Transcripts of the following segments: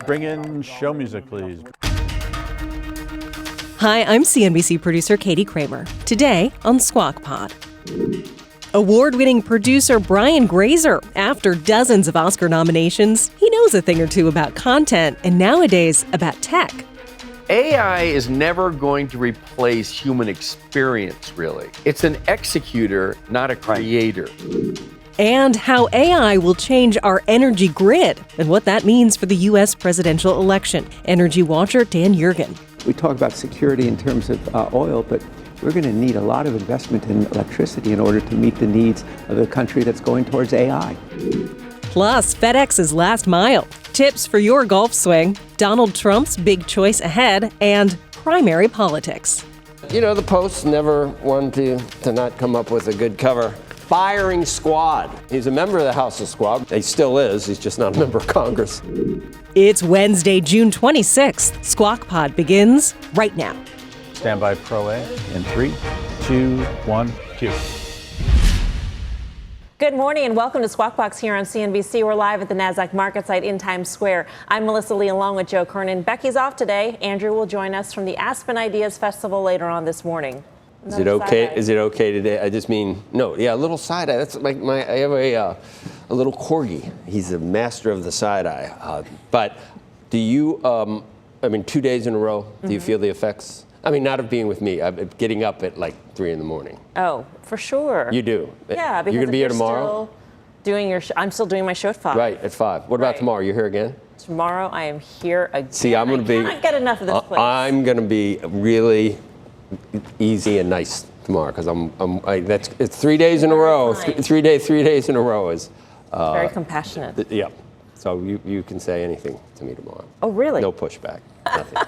Bring in show music, please. Hi, I'm CNBC producer Katie Kramer. Today on Squawk Pod. Award-winning producer Brian Grazer. After dozens of Oscar nominations, he knows a thing or two about content and nowadays about tech. AI is never going to replace human experience, really. It's an executor, not a creator. And how AI will change our energy grid and what that means for the U.S. presidential election. Energy watcher Dan Yergin. We talk about security in terms of oil, but we're going to need a lot of investment in electricity in order to meet the needs of the country that's going towards AI. Plus, FedEx's last mile, tips for your golf swing, Donald Trump's big choice ahead, and primary politics. You know, the Post's never wanted to not come up with a good cover. Firing Squad. He's a member of the House of Squad. He still is. He's just not a member of Congress. It's Wednesday, June 26th. Squawk Pod begins right now. Stand by Pro A in 3, 2, 1, cue. Good morning and welcome to Squawk Box here on CNBC. We're live at the NASDAQ market site in Times Square. I'm Melissa Lee along with Joe Kernen. Becky's off today. Andrew will join us from the Aspen Ideas Festival later on this morning. Is it okay? Is it okay today? I just mean, no, yeah, a little side eye. That's like I have a little corgi. He's a master of the side eye. But do you, 2 days in a row, do you feel the effects? I mean, not of being with me. I'm getting up at like 3 in the morning. Oh, for sure. You do? Yeah, because you're going to be here tomorrow? I'm still doing my show at 5. Right, at 5. What about tomorrow? You're here again? Tomorrow I am here again. See, I'm going to be. I cannot get enough of this place. I'm going to be really easy and nice tomorrow because it's 3 days in a row. 3 days in a row is very compassionate. Yeah. So you can say anything to me tomorrow. Oh, really? No pushback. Nothing.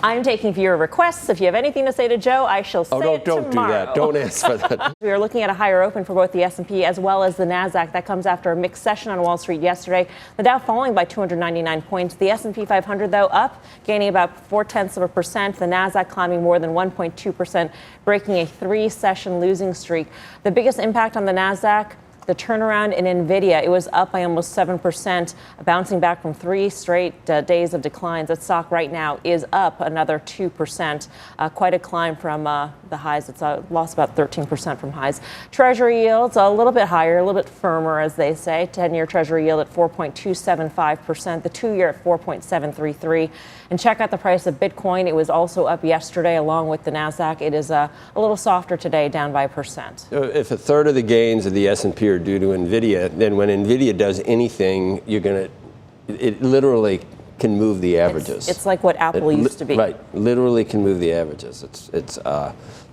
I'm taking viewer requests. If you have anything to say to Joe, I shall say it don't tomorrow. do that. Don't ask for that. We are looking at a higher open for both the S&P as well as the NASDAQ. That comes after a mixed session on Wall Street yesterday. The Dow falling by 299 points. The S&P 500, though, up, gaining about 0.4%. The NASDAQ climbing more than 1.2%, breaking a 3-session losing streak. The biggest impact on the NASDAQ, the turnaround in NVIDIA. It was up by almost 7%, bouncing back from 3 straight days of declines. That stock right now is up another 2%. Quite a climb from the highs. It's lost about 13% from highs. Treasury yields a little bit higher, a little bit firmer, as they say. 10-year Treasury yield at 4.275%. The 2-year at 4.733. And check out the price of Bitcoin. It was also up yesterday along with the NASDAQ. It is a little softer today, down by 1%. If a third of the gains of the S&P are due to NVIDIA, then when NVIDIA does anything, it literally can move the averages. It's like what Apple used to be. Right, literally can move the averages.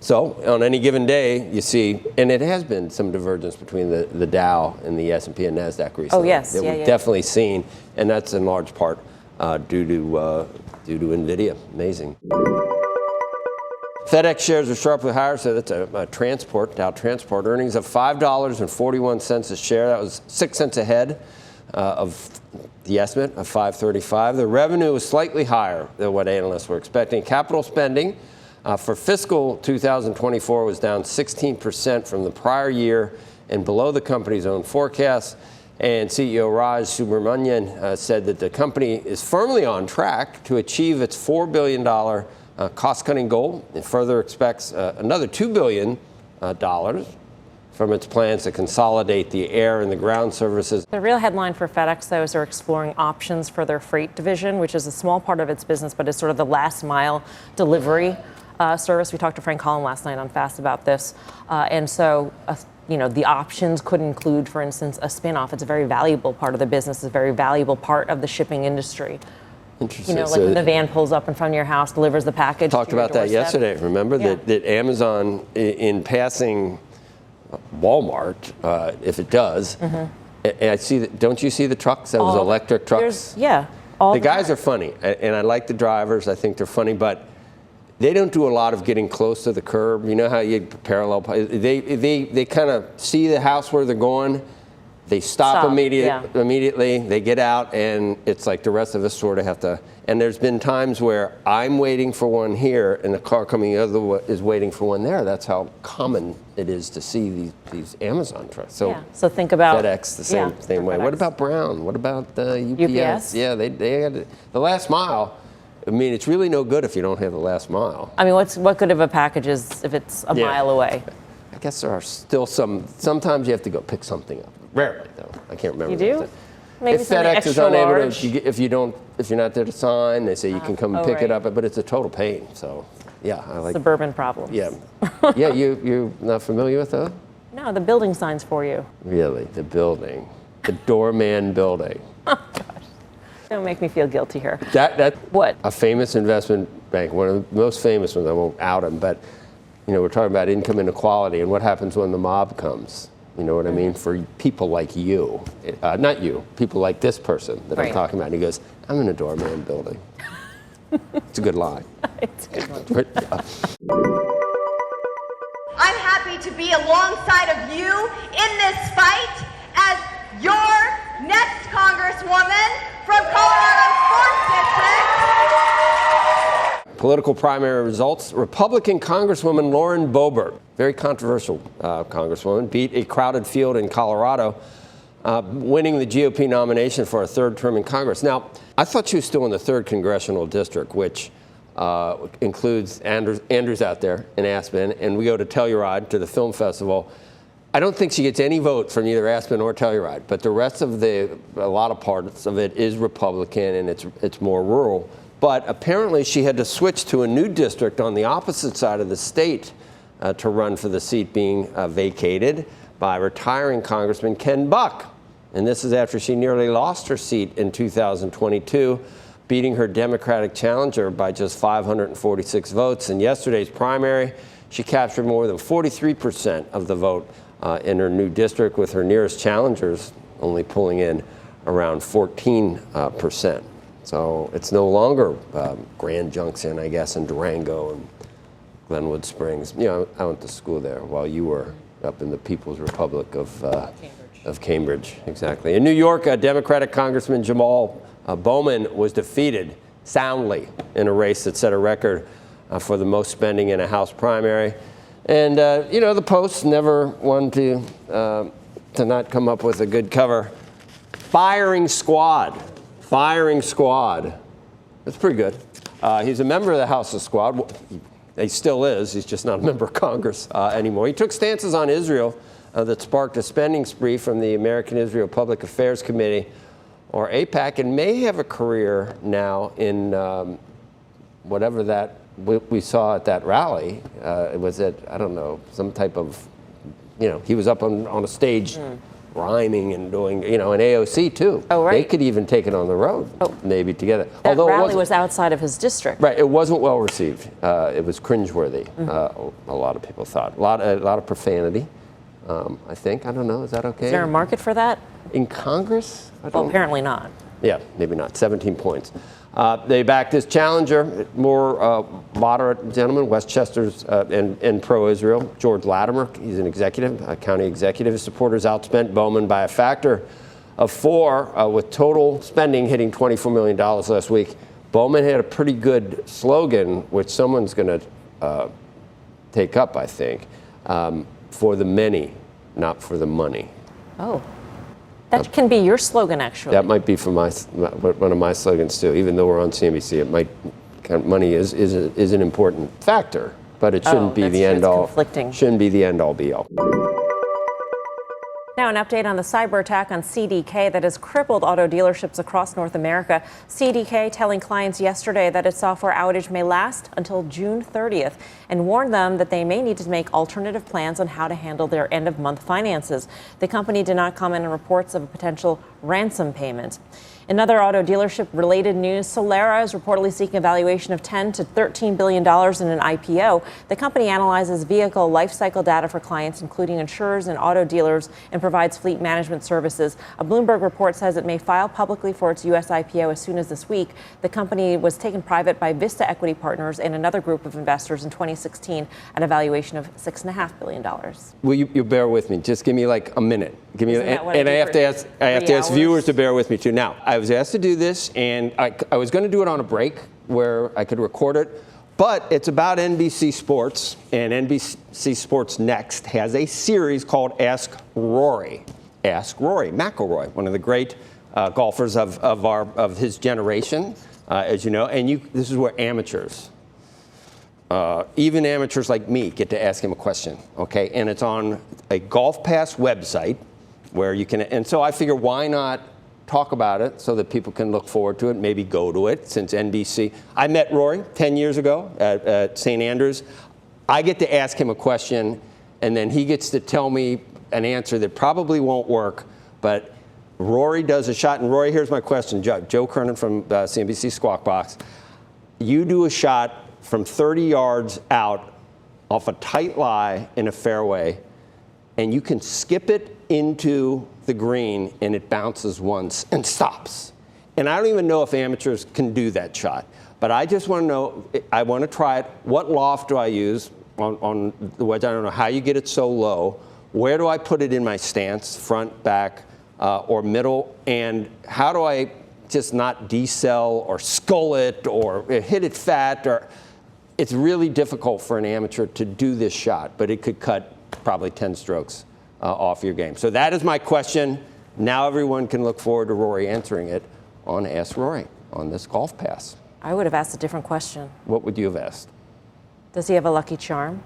So on any given day, you see, and it has been some divergence between the Dow and the S&P and NASDAQ recently. Oh, yes. That we've definitely seen, and that's in large part due to NVIDIA. Amazing. FedEx shares are sharply higher, so that's a Dow Transport earnings of $5.41 a share. That was 6 cents ahead of the estimate of $5.35. The revenue was slightly higher than what analysts were expecting. Capital spending for fiscal 2024 was down 16% from the prior year and below the company's own forecast. And CEO Raj Subramanian said that the company is firmly on track to achieve its $4 billion cost-cutting goal. It further expects another $2 billion from its plans to consolidate the air and the ground services. The real headline for FedEx, though, is they're exploring options for their freight division, which is a small part of its business, but is sort of the last-mile delivery service. We talked to Frank Collin last night on Fast about this. And so, the options could include, for instance, a spin-off. It's a very valuable part of the business. It's a very valuable part of the shipping industry. Interesting. Like when the van pulls up in front of your house, delivers the package. Talked about that yesterday. Remember that Amazon, in passing Walmart, if it does, and I see that. Don't you see the trucks? Those electric trucks. The guys are funny, and I like the drivers. I think they're funny, but they don't do a lot of getting close to the curb. You know how you parallel? They kind of see the house where they're going, they stop immediately. They get out, and it's like the rest of us sort of have to. And there's been times where I'm waiting for one here, and the car coming the other way is waiting for one there. That's how common it is to see these Amazon trucks. So think about FedEx the same way. FedEx. What about Brown? What about UPS? Yeah, they had the last mile. I mean, it's really no good if you don't have the last mile. I mean, what good of a package is if it's a mile away? I guess there are still sometimes you have to go pick something up. Rarely, though. I can't remember. You do? Maybe if FedEx is unable large. to, if you're not there to sign, they say you can come and pick it up, but it's a total pain. So, yeah, I like suburban problems. Yeah, yeah. You're not familiar with those? No, the building signs for you. Really, the doorman building. Oh gosh, don't make me feel guilty here. That what? A famous investment bank, one of the most famous ones. I won't out them, but we're talking about income inequality and what happens when the mob comes. You know what I mean? For people like you, not you, people like this person that I'm talking about. And he goes, I'm in a doorman building. It's a good line. It's a good one. I'm happy to be alongside of you in this fight as your next Congresswoman from Colorado's 4th District. Political primary results. Republican Congresswoman Lauren Boebert, very controversial Congresswoman, beat a crowded field in Colorado, winning the GOP nomination for a third term in Congress. Now, I thought she was still in the 3rd Congressional District, which includes Andrew's out there in Aspen, and we go to Telluride, to the film festival. I don't think she gets any vote from either Aspen or Telluride, but the rest of a lot of parts of it is Republican, and it's more rural. But apparently she had to switch to a new district on the opposite side of the state to run for the seat being vacated by retiring Congressman Ken Buck. And this is after she nearly lost her seat in 2022, beating her Democratic challenger by just 546 votes. In yesterday's primary, she captured more than 43% of the vote in her new district, with her nearest challengers only pulling in around 14%. So it's no longer Grand Junction, I guess, and Durango and Glenwood Springs. I went to school there while you were up in the People's Republic of Cambridge. Exactly. In New York, Democratic Congressman Jamal Bowman was defeated soundly in a race that set a record for the most spending in a House primary. And, the Post never one to not come up with a good cover. Firing squad. That's pretty good. He's a member of the House of Squad. He still is. He's just not a member of Congress anymore. He took stances on Israel that sparked a spending spree from the American-Israel Public Affairs Committee, or AIPAC, and may have a career now in whatever that we saw at that rally. It was at, I don't know, some type of, he was up on a stage rhyming and doing, and AOC too. Oh, right. They could even take it on the road, maybe together. That rally was outside of his district. Right, it wasn't well received. It was cringeworthy, a lot of people thought. A lot of profanity, I think. I don't know, is that okay? Is there a market for that? In Congress? Well, apparently not. Yeah, maybe not. 17 points. They backed his challenger, more moderate gentleman, Westchester's and pro-Israel, George Latimer. He's an executive, a county executive. His supporters outspent Bowman by a factor of 4, with total spending hitting $24 million last week. Bowman had a pretty good slogan, which someone's going to take up, I think, for the many, not for the money. Oh. That can be your slogan, actually. That might be for one of my slogans too. Even though we're on CNBC, it might money is an important factor, but it shouldn't be the end all. Conflicting. Shouldn't be the end all be all. Now, an update on the cyber attack on CDK that has crippled auto dealerships across North America. CDK telling clients yesterday that its software outage may last until June 30th and warned them that they may need to make alternative plans on how to handle their end-of-month finances. The company did not comment on reports of a potential ransom payment. In other auto dealership-related news, Solera is reportedly seeking a valuation of $10 to $13 billion in an IPO. The company analyzes vehicle life cycle data for clients, including insurers and auto dealers, and provides fleet management services. A Bloomberg report says it may file publicly for its U.S. IPO as soon as this week. The company was taken private by Vista Equity Partners and another group of investors in 2016 at a valuation of $6.5 billion. Will you bear with me? Just give me like a minute. Give me, and I have to ask viewers to bear with me too. Now, I was asked to do this, and I was going to do it on a break where I could record it, but it's about NBC Sports, and NBC Sports Next has a series called Ask Rory. Ask Rory McIlroy, one of the great golfers of his generation, as you know, and this is where amateurs, even amateurs like me, get to ask him a question, okay? And it's on a Golf Pass website where you can, and so I figure why not talk about it so that people can look forward to it, maybe go to it, since NBC. I met Rory 10 years ago at St. Andrews. I get to ask him a question, and then he gets to tell me an answer that probably won't work, but Rory does a shot. And Rory, here's my question. Joe Kernen from CNBC Squawk Box. You do a shot from 30 yards out off a tight lie in a fairway, and you can skip it into the green, and it bounces once and stops. And I don't even know if amateurs can do that shot. But I just want to know, I want to try it. What loft do I use on the wedge? I don't know how you get it so low. Where do I put it in my stance, front, back, or middle? And how do I just not decel or skull it or hit it fat? It's really difficult for an amateur to do this shot, but it could cut probably 10 strokes off your game. So that is my question. Now everyone can look forward to Rory answering it on Ask Rory on this Golf Pass. I would have asked a different question. What would you have asked? Does he have a lucky charm?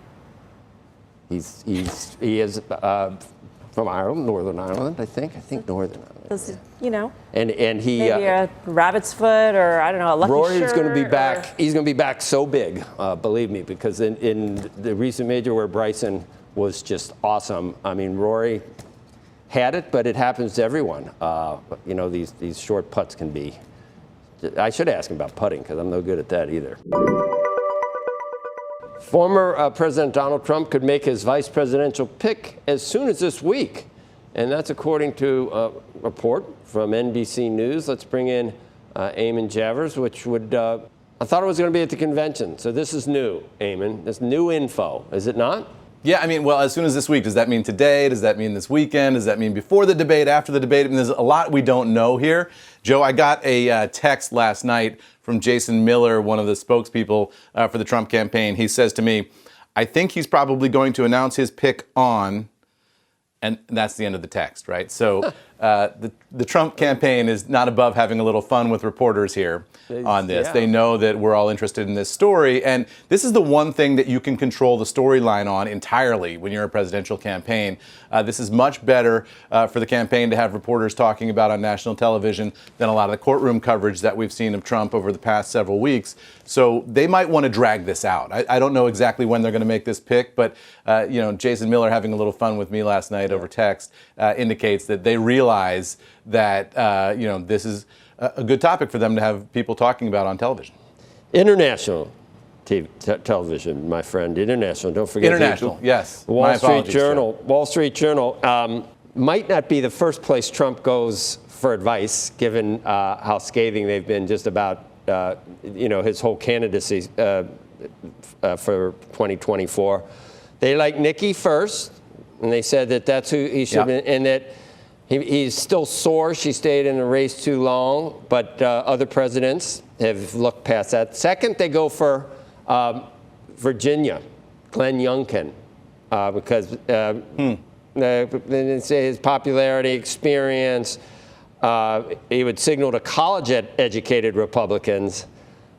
He is from Ireland, Northern Ireland, I think. Northern Ireland. Does you know? And he maybe a rabbit's foot, or I don't know, a lucky Rory is shirt, going to be back. He's going to be back so big, believe me, because in the recent major where Bryson was just awesome. I mean, Rory had it, but it happens to everyone. You know, these short putts can be. I should ask him about putting because I'm no good at that either. Former President Donald Trump could make his vice presidential pick as soon as this week. And that's according to a report from NBC News. Let's bring in Eamon Javers, which would, I thought it was going to be at the convention. So this is new, Eamon. This new info, is it not? Yeah, I mean, well, as soon as this week, does that mean today? Does that mean this weekend? Does that mean before the debate, after the debate? I mean, there's a lot we don't know here. Joe, I got a text last night from Jason Miller, one of the spokespeople for the Trump campaign. He says to me, I think he's probably going to announce his pick on, and that's the end of the text, right? So the Trump campaign is not above having a little fun with reporters here on this. Yeah. They know that we're all interested in this story. And this is the one thing that you can control the storyline on entirely when you're a presidential campaign. This is much better for the campaign to have reporters talking about on national television than a lot of the courtroom coverage that we've seen of Trump over the past several weeks. So they might want to drag this out. I don't know exactly when they're going to make this pick, but you know, Jason Miller having a little fun with me last night over text indicates that they realize that you know, this is a good topic for them to have people talking about on television. International television, my friend. International. Don't forget. International. Yes. Wall Street Journal. Wall Street Journal might not be the first place Trump goes for advice, given how scathing they've been just about you know, his whole candidacy for 2024. They like Nikki first, and they said that that's who he should be, and that he's still sore. She stayed in the race too long, but other presidents have looked past that. Second, they go for Virginia, Glenn Youngkin, because they say his popularity, experience, he would signal to college-educated Republicans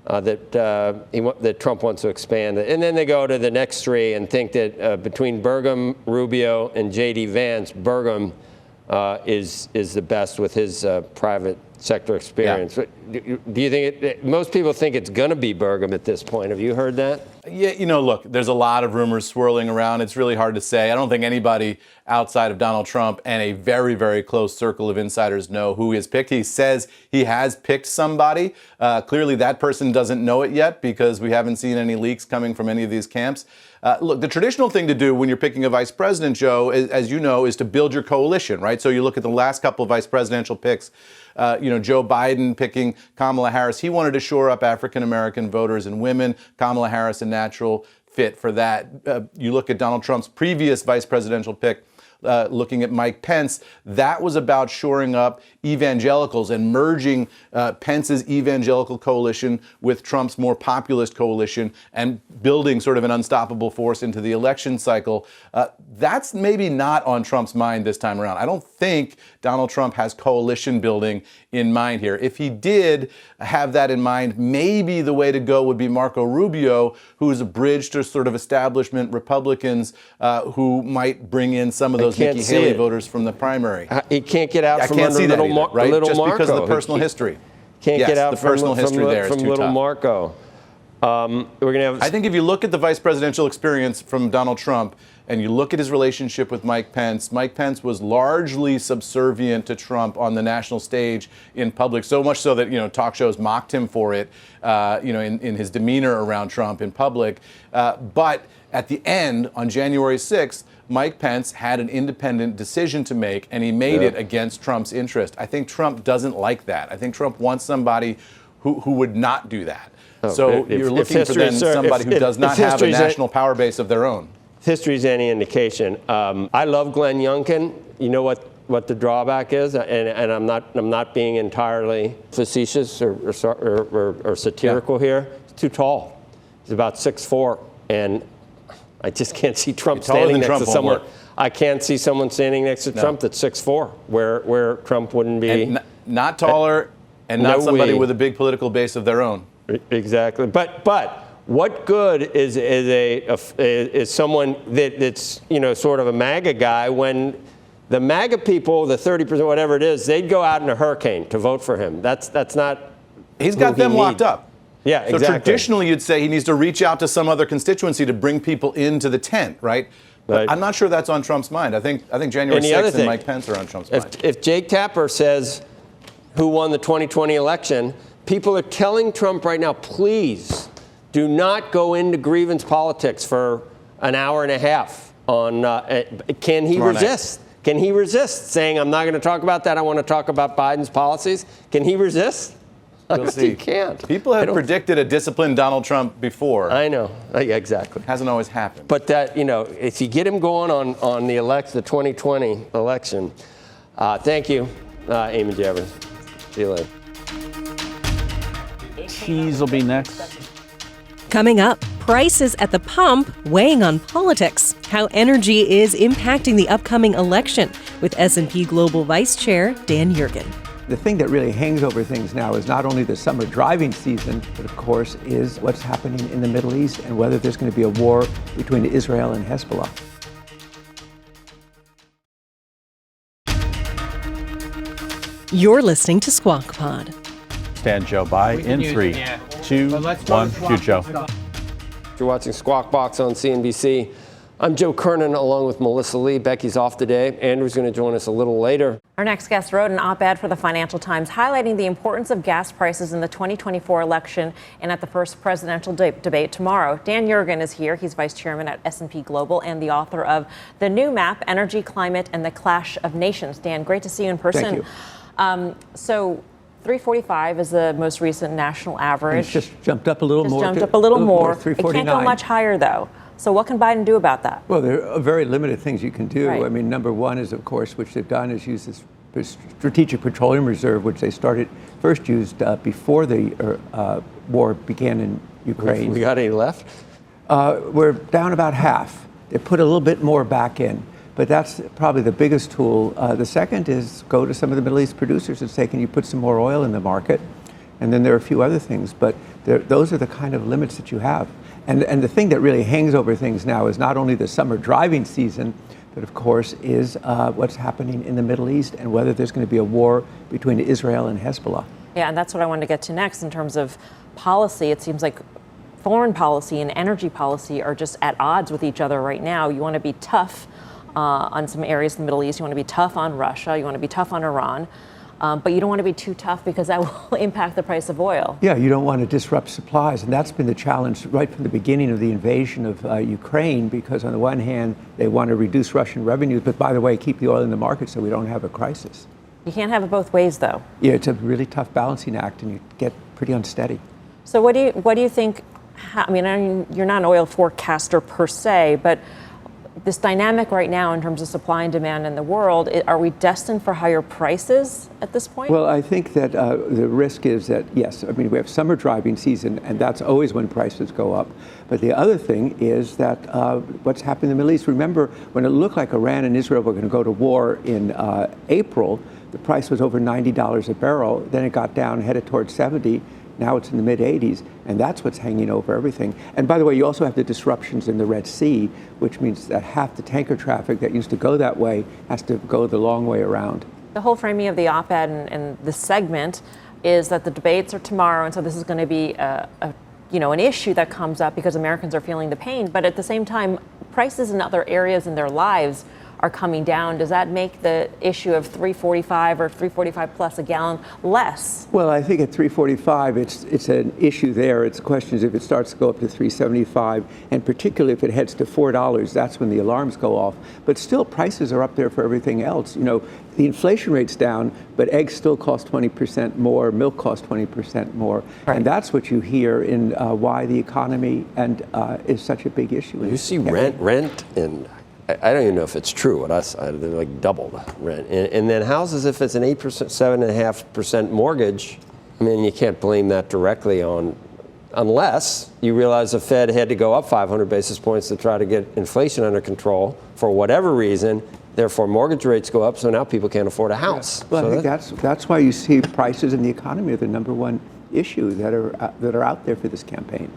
that Trump wants to expand. And then they go to the next three and think that between Burgum, Rubio, and J.D. Vance, Burgum is the best with his private sector experience. Yeah. Do you think most people think it's going to be Burgum at this point? Have you heard that? Yeah, look, there's a lot of rumors swirling around. It's really hard to say. I don't think anybody outside of Donald Trump and a very, very close circle of insiders know who he has picked. He says he has picked somebody. Clearly, that person doesn't know it yet because we haven't seen any leaks coming from any of these camps. Look, the traditional thing to do when you're picking a vice president, Joe, as you know, is to build your coalition, right? So you look at the last couple of vice presidential picks, Joe Biden picking Kamala Harris. He wanted to shore up African-American voters and women. Kamala Harris, a natural fit for that. You look at Donald Trump's previous vice presidential pick, looking at Mike Pence, that was about shoring up evangelicals and merging Pence's evangelical coalition with Trump's more populist coalition and building sort of an unstoppable force into the election cycle. That's maybe not on Trump's mind this time around. I don't think Donald Trump has coalition building in mind here. If he did have that in mind, maybe the way to go would be Marco Rubio, who is a bridge to sort of establishment Republicans who might bring in some of those Nikki Haley voters from the primary. He can't get out from under little Marco. Right? Just because of the personal history. Can't get out the personal history there is from too little tough. Marco. We're gonna have. I think if you look at the vice presidential experience from Donald Trump and you look at his relationship with Mike Pence was largely subservient to Trump on the national stage in public, so much so that, talk shows mocked him for it, in his demeanor around Trump in public. But at the end, on January 6th, Mike Pence had an independent decision to make, and he made it against Trump's interest. I think Trump doesn't like that. I think Trump wants somebody who would not do that. So you're looking for then somebody who does not have a national power base of their own. If history's any indication, I love Glenn Youngkin. You know what the drawback is, and I'm not being entirely facetious or satirical here. He's too tall. He's about 6'4", and I just can't see Trump standing next to someone. I can't see someone standing next to Trump that's 6'4", where Trump wouldn't be. And not taller, and not somebody with a big political base of their own. Exactly, but what good is someone that's sort of a MAGA guy when the MAGA people, the 30%, whatever it is, they'd go out in a hurricane to vote for him. That's not. He's got them locked up. Yeah, exactly. So traditionally, you'd say he needs to reach out to some other constituency to bring people into the tent, right? But I'm not sure that's on Trump's mind. I think January 6th and Mike Pence are on Trump's mind. If Jake Tapper says who won the 2020 election, people are telling Trump right now, please do not go into grievance politics for an hour and a half. Can he resist? Can he resist saying, I'm not going to talk about that, I want to talk about Biden's policies? Can he resist? We'll see. He can't. People have predicted a disciplined Donald Trump before. I know. Yeah, exactly. Hasn't always happened. But that, if you get him going on the 2020 election, thank you, Eamon Javers. See you later. Cheese will be next. Coming up, prices at the pump weighing on politics, how energy is impacting the upcoming election with S&P Global Vice Chair Dan Yergin. The thing that really hangs over things now is not only the summer driving season, but of course is what's happening in the Middle East and whether there's going to be a war between Israel and Hezbollah. You're listening to Squawk Pod. Stand Joe by in 3, 2, 1, shoot Joe. You're watching Squawk Box on CNBC. I'm Joe Kernen along with Melissa Lee. Becky's off today. Andrew's going to join us a little later. Our next guest wrote an op-ed for the Financial Times highlighting the importance of gas prices in the 2024 election and at the first presidential debate tomorrow. Dan Yergin is here. He's vice chairman at S&P Global and the author of The New Map, Energy, Climate, and the Clash of Nations. Dan, great to see you in person. Thank you. So 345 is the most recent national average. It's just jumped up a little more. Jumped up a little more. 349. It can't go much higher, though. So what can Biden do about that? Well, there are very limited things you can do. Right. I mean, number one is, of course, which they've done, is use this strategic petroleum reserve, which they first used before the war began in Ukraine. We got any left? We're down about half. They put a little bit more back in, but that's probably the biggest tool. The second is go to some of the Middle East producers and say, can you put some more oil in the market? And then there are a few other things, but those are the kind of limits that you have. And the thing that really hangs over things now is not only the summer driving season, but of course is what's happening in the Middle East and whether there's going to be a war between Israel and Hezbollah. Yeah, and that's what I wanted to get to next in terms of policy. It seems like foreign policy and energy policy are just at odds with each other right now. You want to be tough on some areas in the Middle East. You want to be tough on Russia. You want to be tough on Iran. But you don't want to be too tough because that will impact the price of oil. Yeah, you don't want to disrupt supplies. And that's been the challenge right from the beginning of the invasion of Ukraine, because on the one hand, they want to reduce Russian revenues, but by the way, keep the oil in the market so we don't have a crisis. You can't have it both ways, though. Yeah, it's a really tough balancing act, and you get pretty unsteady. So what do you think? I mean, you're not an oil forecaster per se, but this dynamic right now in terms of supply and demand in the world, are we destined for higher prices at this point? Well, I think that the risk is that, yes, I mean, we have summer driving season, and that's always when prices go up. But the other thing is that what's happening in the Middle East. Remember, when it looked like Iran and Israel were going to go to war in April, the price was over $90 a barrel. Then it got down, headed towards 70. Now it's in the mid-80s, and that's what's hanging over everything. And by the way, you also have the disruptions in the Red Sea, which means that half the tanker traffic that used to go that way has to go the long way around. The whole framing of the op-ed and the segment is that the debates are tomorrow, and so this is going to be an issue that comes up because Americans are feeling the pain. But at the same time, prices in other areas in their lives are coming down. Does that make the issue of $3.45 or $3.45 plus a gallon less? Well, I think at $3.45, it's an issue there. It's a question is if it starts to go up to $3.75, and particularly if it heads to $4, that's when the alarms go off. But still, prices are up there for everything else. You know, the inflation rate's down, but eggs still cost 20% more, milk costs 20% more. Right. And that's what you hear in why the economy is such a big issue. You see rent and I don't even know if it's true. What they're like doubled rent, and then houses. If it's an 8%, 7.5% mortgage, I mean, you can't blame that directly on, unless you realize the Fed had to go up 500 basis points to try to get inflation under control for whatever reason. Therefore, mortgage rates go up, so now people can't afford a house. Well, so I think that's why you see prices in the economy are the number one issue that are out there for this campaign.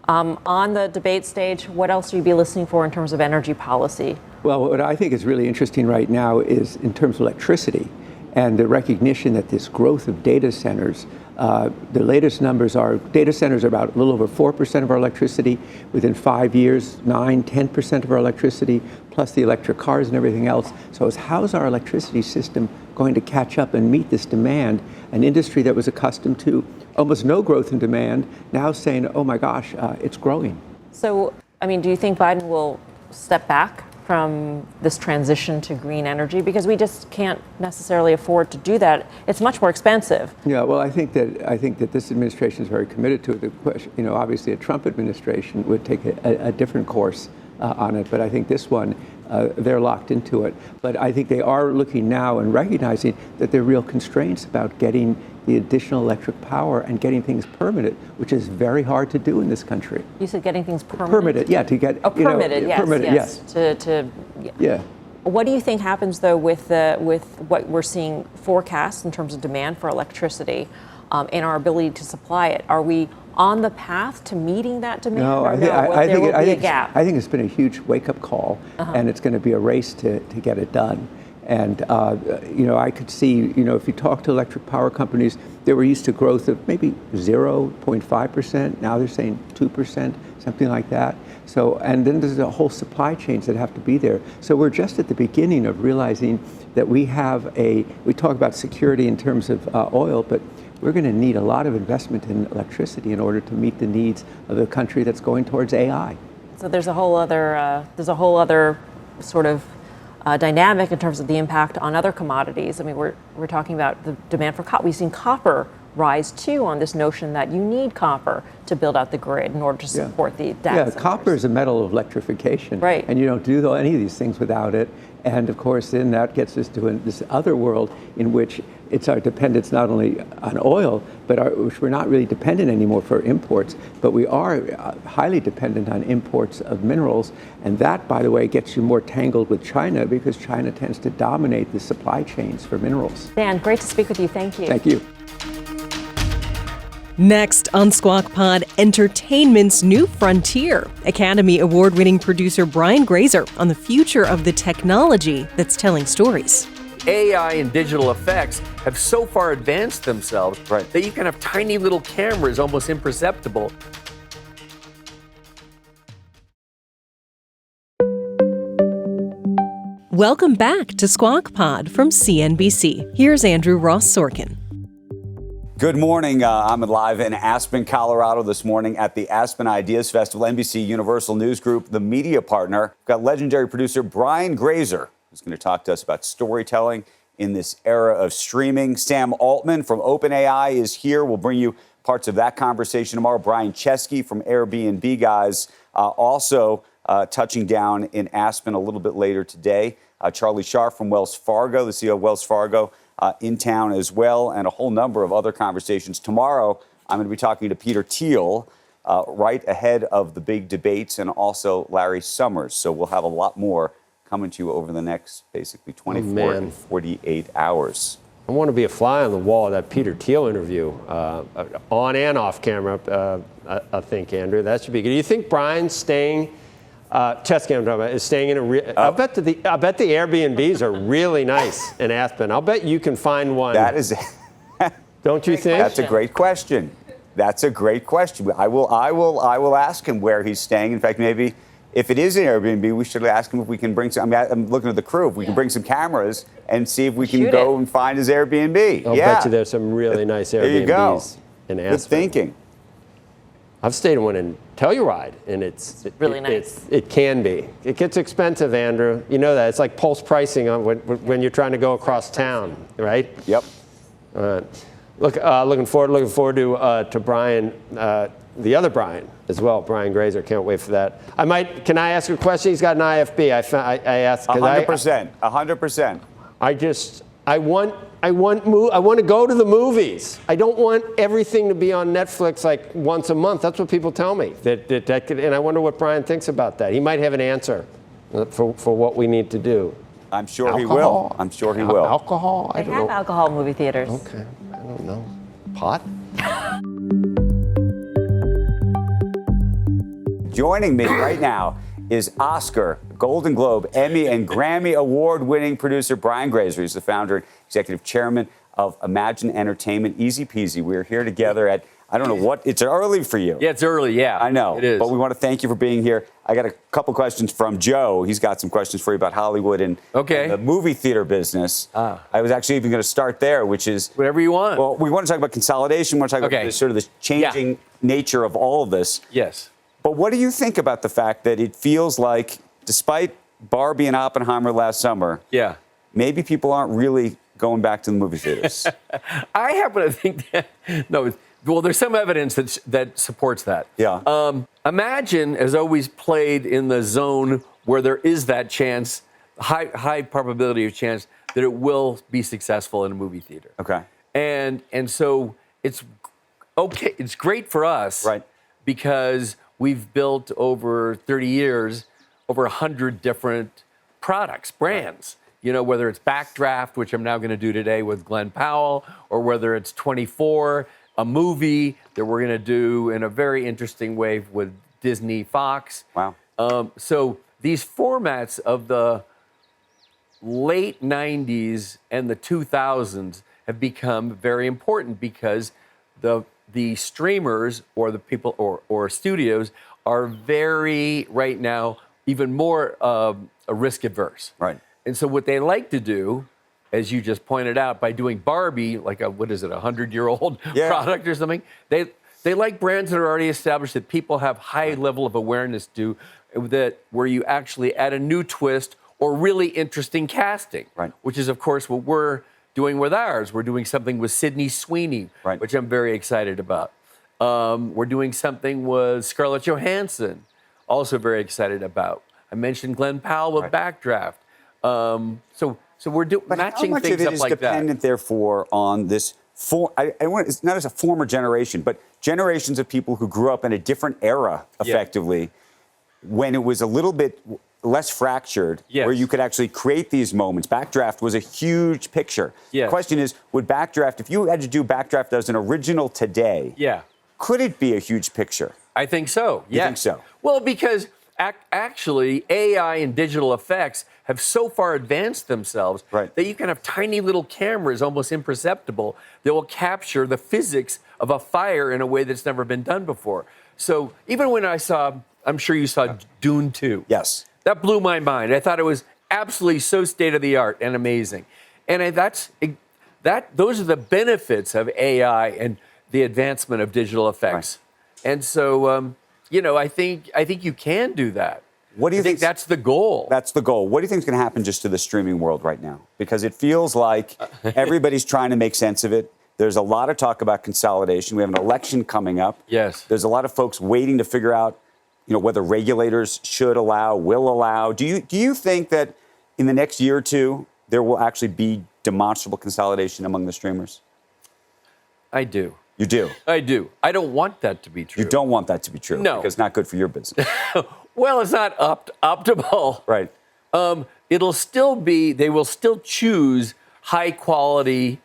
On the debate stage, what else will you be listening for in terms of energy policy? Well, what I think is really interesting right now is in terms of electricity and the recognition that this growth of data centers, the latest numbers are data centers are about a little over 4% of our electricity. Within 5 years, 10% of our electricity, plus the electric cars and everything else. So how's our electricity system going to catch up and meet this demand? An industry that was accustomed to almost no growth in demand, now saying, oh my gosh, it's growing. So, I mean, do you think Biden will step back from this transition to green energy? Because we just can't necessarily afford to do that. It's much more expensive. Yeah, well, I think that this administration is very committed to it. The question, obviously a Trump administration would take a different course on it, but I think this one, they're locked into it. But I think they are looking now and recognizing that there are real constraints about getting the additional electric power and getting things permitted, which is very hard to do in this country. You said getting things permitted? Permitted, yeah, to get... permitted, yes. Permitted, yes. Yeah. What do you think happens, though, with what we're seeing forecast in terms of demand for electricity and our ability to supply it? Are we on the path to meeting that demand? No, I think it's been a huge wake-up call, and it's going to be a race to get it done. And, I could see, if you talk to electric power companies, they were used to growth of maybe 0.5%. Now they're saying 2%, something like that. So, and then there's a whole supply chains that have to be there. So we're just at the beginning of realizing that we talk about security in terms of oil, but we're going to need a lot of investment in electricity in order to meet the needs of a country that's going towards AI. So there's a whole other sort of dynamic in terms of the impact on other commodities. I mean, we're talking about the demand for copper. We've seen copper rise too on this notion that you need copper to build out the grid in order to support the data centers. Copper is a metal of electrification, right? And you don't do any of these things without it. And of course, then that gets us to this other world in which it's our dependence not only on oil, but which we're not really dependent anymore for imports, but we are highly dependent on imports of minerals. And that, by the way, gets you more tangled with China because China tends to dominate the supply chains for minerals. Dan, great to speak with you. Thank you. Thank you. Next on Squawk Pod, entertainment's new frontier. Academy Award-winning producer Brian Grazer on the future of the technology that's telling stories. AI and digital effects have so far advanced themselves that you can have tiny little cameras, almost imperceptible. Welcome back to Squawk Pod from CNBC. Here's Andrew Ross Sorkin. Good morning. I'm live in Aspen, Colorado this morning at the Aspen Ideas Festival, NBC Universal News Group, the media partner. We've got legendary producer Brian Grazer, who's going to talk to us about storytelling in this era of streaming. Sam Altman from OpenAI is here. We'll bring you parts of that conversation tomorrow. Brian Chesky from Airbnb guys also touching down in Aspen a little bit later today. Charlie Scharf from Wells Fargo, the CEO of Wells Fargo, in town as well, and a whole number of other conversations. Tomorrow, I'm going to be talking to Peter Thiel right ahead of the big debates, and also Larry Summers. So we'll have a lot more coming to you over the next basically 24 and 48 hours. I want to be a fly on the wall of that Peter Thiel interview, on and off camera, I think, Andrew. That should be good. Do you think Brian's staying... Chesky, I'm talking about, is staying in a... I bet the Airbnbs are really nice in Aspen. I'll bet you can find one. That is... Don't you think? That's a great question. That's a great question. I will ask him where he's staying. In fact, maybe if it is an Airbnb, we should ask him if we can bring some... I'm looking at the crew. If we can bring some cameras and see if we can go and find his Airbnb. I'll bet you there's some really nice Airbnbs there you go. In Aspen. Good thinking. I've stayed in one in Telluride, and it's really nice. It can be. It gets expensive, Andrew. You know that. It's like pulse pricing on when you're trying to go across town, right? Yep. Looking forward to Brian, the other Brian as well, Brian Grazer. Can't wait for that. Can I ask a question? He's got an IFB. I asked. 100%. 100%. I want to go to the movies. I don't want everything to be on Netflix like once a month. That's what people tell me. That could, and I wonder what Brian thinks about that. He might have an answer for what we need to do. I'm sure he will. I'm sure he will. Alcohol? They have alcohol movie theaters. Okay. I don't know. Pot? Joining me right now is Oscar, Golden Globe, Emmy, and Grammy award-winning producer Brian Grazer. He's the founder and executive chairman of Imagine Entertainment. Easy peasy. We're here together at, I don't know what, it's early for you. Yeah, it's early, yeah. I know. It is. But we want to thank you for being here. I got a couple questions from Joe. He's got some questions for you about Hollywood and the movie theater business. I was actually even going to start there, which is... Whatever you want. Well, we want to talk about consolidation. We want to talk about sort of the changing nature of all of this. Yes. But what do you think about the fact that it feels like, despite Barbie and Oppenheimer last summer, maybe people aren't really going back to the movie theaters? I happen to think that, well, there's some evidence that supports that. Yeah. Imagine has always played in the zone where there is that chance, high probability of chance that it will be successful in a movie theater. Okay. And so it's okay. It's great for us, right? Because we've built over 30 years, over 100 different products, brands. You know, whether it's Backdraft, which I'm now going to do today with Glenn Powell, or whether it's 24, a movie that we're going to do in a very interesting way with Disney Fox. Wow. So these formats of the late 90s and the 2000s have become very important because the streamers or the people or studios are very, right now, even more risk adverse. Right. And so what they like to do, as you just pointed out, by doing Barbie, like a 100-year-old product or something, they like brands that are already established that people have high level of awareness to, that where you actually add a new twist or really interesting casting, which is, of course, what we're doing with ours. We're doing something with Sydney Sweeney, which I'm very excited about. We're doing something with Scarlett Johansson, also very excited about. I mentioned Glenn Powell with Backdraft. So we're matching things up like that. How much of it is dependent, therefore, on this? It's not as a former generation, but generations of people who grew up in a different era, effectively, when it was a little bit less fractured, where you could actually create these moments. Backdraft was a huge picture. The question is, would Backdraft, if you had to do Backdraft as an original today, could it be a huge picture? I think so. You think so? Well, because Actually, AI and digital effects have so far advanced themselves that you can have tiny little cameras, almost imperceptible, that will capture the physics of a fire in a way that's never been done before. So even when I'm sure you saw Dune 2. Yes. That blew my mind. I thought it was absolutely so state-of-the-art and amazing. And those are the benefits of AI and the advancement of digital effects. And so, I think you can do that. What do you think? That's the goal. That's the goal. What do you think is going to happen just to the streaming world right now? Because it feels like everybody's trying to make sense of it. There's a lot of talk about consolidation. We have an election coming up. Yes. There's a lot of folks waiting to figure out, whether regulators should allow, will allow. Do you think that in the next year or two there will actually be demonstrable consolidation among the streamers? I do. You do? I do. I don't want that to be true. You don't want that to be true? No. Because it's not good for your business. Well, it's not optimal. Right. They will still choose high quality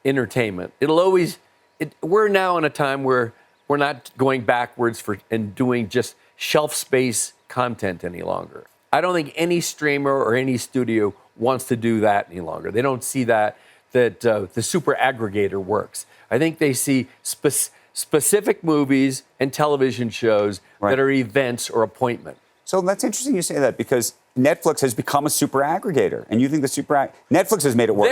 entertainment. We're now in a time where we're not going backwards and doing just shelf space content any longer. I don't think any streamer or any studio wants to do that any longer. They don't see that the super aggregator works. I think they see specific movies and television shows that are events or appointment. So that's interesting you say that, because Netflix has become a super aggregator, and you think Netflix has made it work,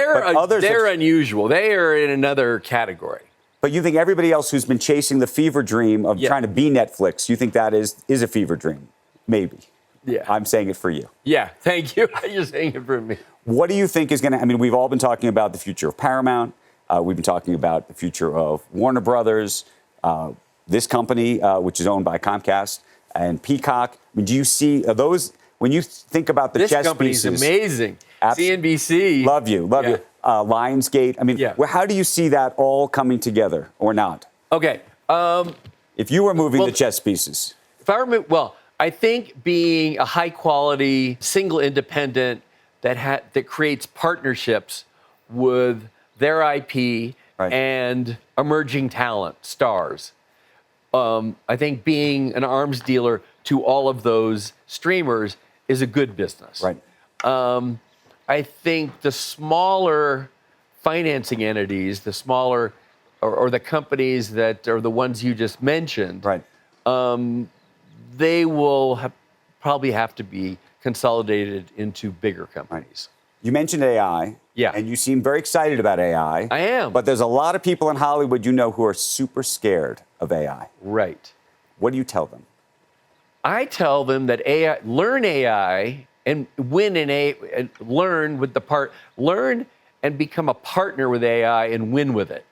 They're unusual. They are in another category. But you think everybody else who's been chasing the fever dream of trying to be Netflix, you think that is a fever dream? Maybe. Yeah. I'm saying it for you. Yeah, thank you. You're saying it for me. What do you think is going to, we've all been talking about the future of Paramount. We've been talking about the future of Warner Brothers, this company, which is owned by Comcast, and Peacock. Do you see those, when you think about the chess pieces? This company is amazing. CNBC. Love you. Lionsgate. How do you see that all coming together, or not? Okay. If you were moving the chess pieces. I think being a high-quality, single independent that creates partnerships with their IP and emerging talent, stars. I think being an arms dealer to all of those streamers is a good business. Right. I think the smaller financing entities, the smaller or the companies that are the ones you just mentioned, they will probably have to be consolidated into bigger companies. You mentioned AI. Yeah. And you seem very excited about AI. I am. But there's a lot of people in Hollywood who are super scared of AI. Right. What do you tell them? I tell them that learn AI and learn and become a partner with AI and win with it.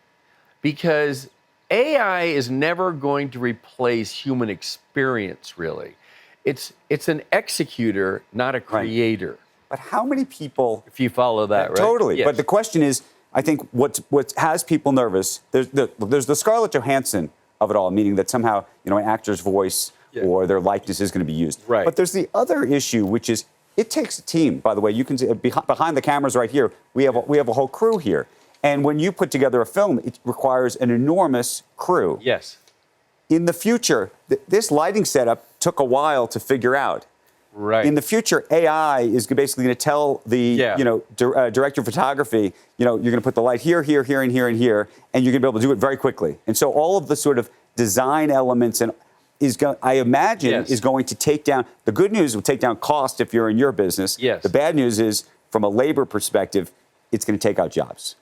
Because AI is never going to replace human experience, really. It's an executor, not a creator. Right. But how many people... If you follow that, right? Totally. Yes. But the question is, I think what has people nervous, there's the Scarlett Johansson of it all, meaning that somehow, an actor's voice or their likeness is going to be used. Right. But there's the other issue, which is it takes a team. By the way, you can see behind the cameras right here, we have a whole crew here. And when you put together a film, it requires an enormous crew. Yes. In the future, this lighting setup took a while to figure out. Right. In the future, AI is basically going to tell the director of photography, you're going to put the light here, here, here, and here, and here, and you're going to be able to do it very quickly. And so all of the sort of design elements is going to take down. The good news will take down cost if you're in your business. Yes. The bad news is, from a labor perspective, it's going to take out jobs.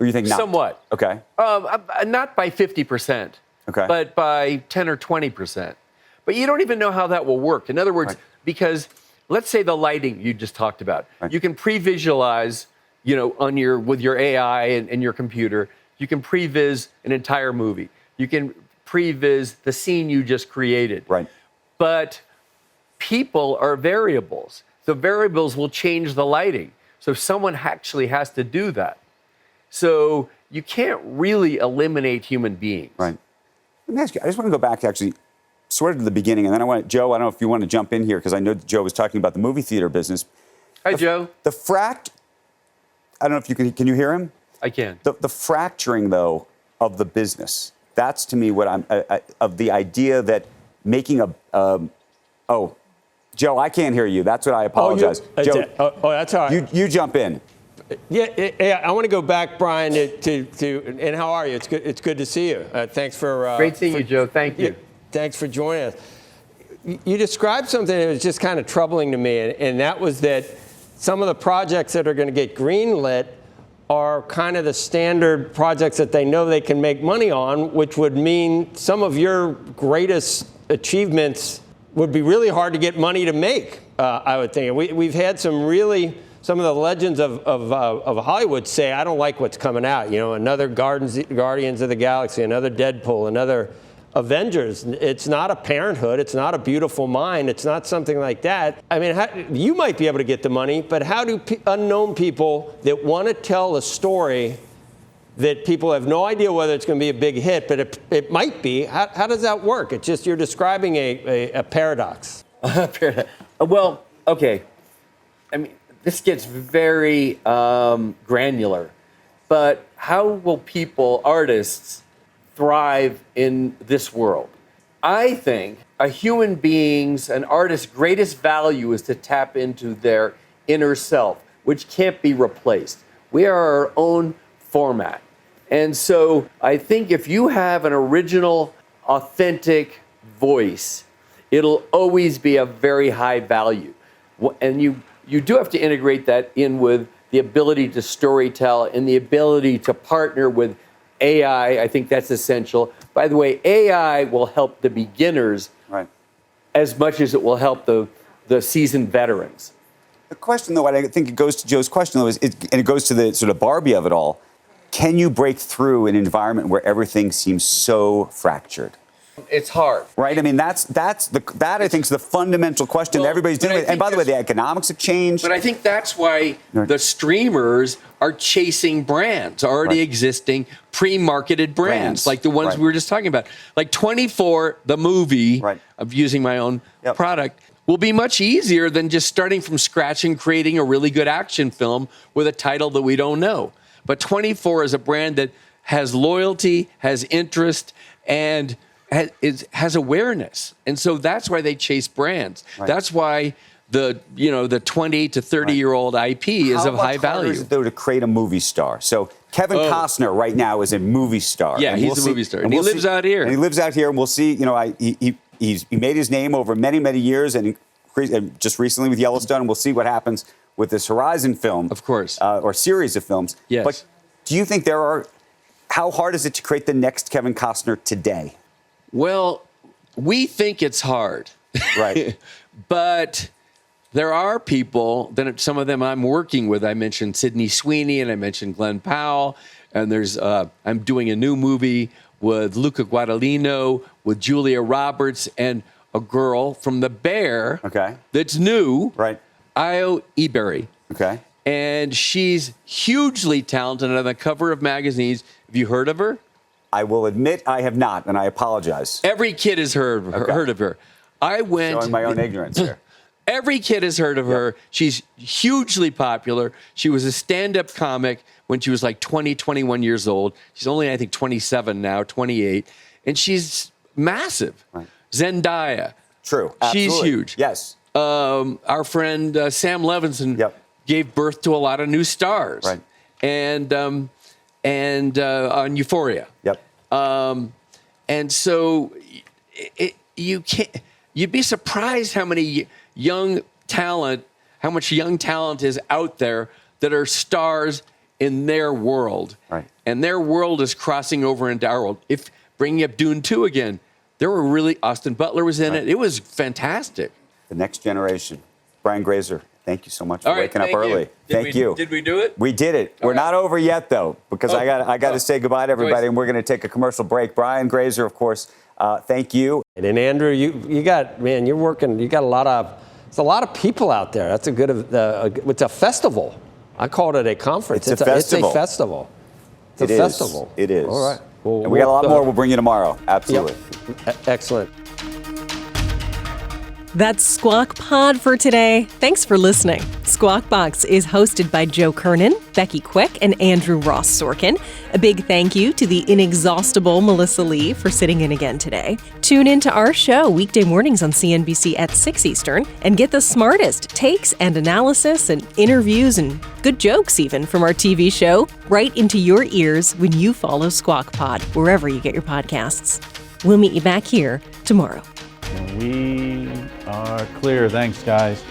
Or you think not? Somewhat. Okay. Not by 50%. Okay. But by 10 or 20%. But you don't even know how that will work. In other words, because let's say the lighting you just talked about, you can pre-visualize, with your AI and your computer, you can pre-vis an entire movie. You can pre-vis the scene you just created. Right. But people are variables. The variables will change the lighting. So someone actually has to do that. So you can't really eliminate human beings. Right. Let me ask you, I just want to go back actually sort of to the beginning, and then Joe, I don't know if you want to jump in here, because I know that Joe was talking about the movie theater business. Hi, Joe. I don't know if you can you hear him? I can. The fracturing, though, of the business, that's to me what of the idea that making Joe, I can't hear you. That's what I apologize. Joe, that's all right. You jump in. Yeah, I want to go back, Brian, to and how are you? It's good to see you. Thanks for Great seeing you, Joe. Thank you. Thanks for joining us. You described something that was just kind of troubling to me, and that was that some of the projects that are going to get greenlit are kind of the standard projects that they know they can make money on, which would mean some of your greatest achievements would be really hard to get money to make, I would think. We've had some of the legends of Hollywood say, I don't like what's coming out. You know, another Guardians of the Galaxy, another Deadpool, another Avengers. It's not a Parenthood. It's not a Beautiful Mind. It's not something like that. I mean, you might be able to get the money, but how do unknown people that want to tell a story that people have no idea whether it's going to be a big hit, but it might be, how does that work? It's just you're describing a paradox. Well, okay. I mean, this gets very granular, but how will artists, thrive in this world? I think a human being's, an artist's greatest value is to tap into their inner self, which can't be replaced. We are our own format. And so I think if you have an original, authentic voice, it'll always be a very high value. And you do have to integrate that in with the ability to storytell and the ability to partner with AI. I think that's essential. By the way, AI will help the beginners as much as it will help the seasoned veterans. The question, though, I think it goes to Joe's question, though, and it goes to the sort of Barbie of it all. Can you break through an environment where everything seems so fractured? It's hard. Right? I mean, that I think is the fundamental question that everybody's dealing with. And by the way, the economics have changed. But I think that's why the streamers are chasing brands, already existing pre-marketed brands, like the ones we were just talking about. Like 24, the movie, of using my own product, will be much easier than just starting from scratch and creating a really good action film with a title that we don't know. But 24 is a brand that has loyalty, has interest, and has awareness. And so that's why they chase brands. That's why the 20 to 30-year-old IP is of high value. How hard is it, though, to create a movie star? So Kevin Costner right now is a movie star. Yeah, he's a movie star. And he lives out here. And he lives out here, and we'll see, he made his name over many, many years, and just recently with Yellowstone, and we'll see what happens with this Horizon film. Of course. Or series of films. Yes. But do you think how hard is it to create the next Kevin Costner today? Well, we think it's hard. Right. But there are people, some of them I'm working with. I mentioned Sydney Sweeney and I mentioned Glenn Powell. And I'm doing a new movie with Luca Guadagnino, with Julia Roberts, and a girl from The Bear that's new, Io Eberry. Okay. And she's hugely talented on the cover of magazines. Have you heard of her? I will admit I have not, and I apologize. Every kid has heard of her. Showing my own ignorance here. Every kid has heard of her. She's hugely popular. She was a stand-up comic when she was like 20, 21 years old. She's only, I think, 27 now, 28. And she's massive. Zendaya. True. She's Absolutely. huge. Yes. Our friend Sam Levinson gave birth to a lot of new stars. And on Euphoria. And so you'd be surprised how much young talent is out there that are stars in their world. And their world is crossing over into our world. If bringing up Dune 2 again, Austin Butler was in it. It was fantastic. The next generation. Brian Grazer, thank you so much for waking up early. Thank you. Did we do it? We did it. We're not over yet, though, because I got to say goodbye to everybody, and we're going to take a commercial break. Brian Grazer, of course, thank you. And Andrew, you're working. You got it's a lot of people out there. That's it's a festival. I called it a conference. It's a festival. It's a festival. It's a festival. It is. All right. We got a lot more. We'll bring you tomorrow. Absolutely. Excellent. That's Squawk Pod for today. Thanks for listening. Squawk Box is hosted by Joe Kernen, Becky Quick, and Andrew Ross Sorkin. A big thank you to the inexhaustible Melissa Lee for sitting in again today. Tune in to our show weekday mornings on CNBC at 6 Eastern and get the smartest takes and analysis and interviews and good jokes even from our TV show right into your ears when you follow Squawk Pod, wherever you get your podcasts. We'll meet you back here tomorrow. We are clear. Thanks, guys.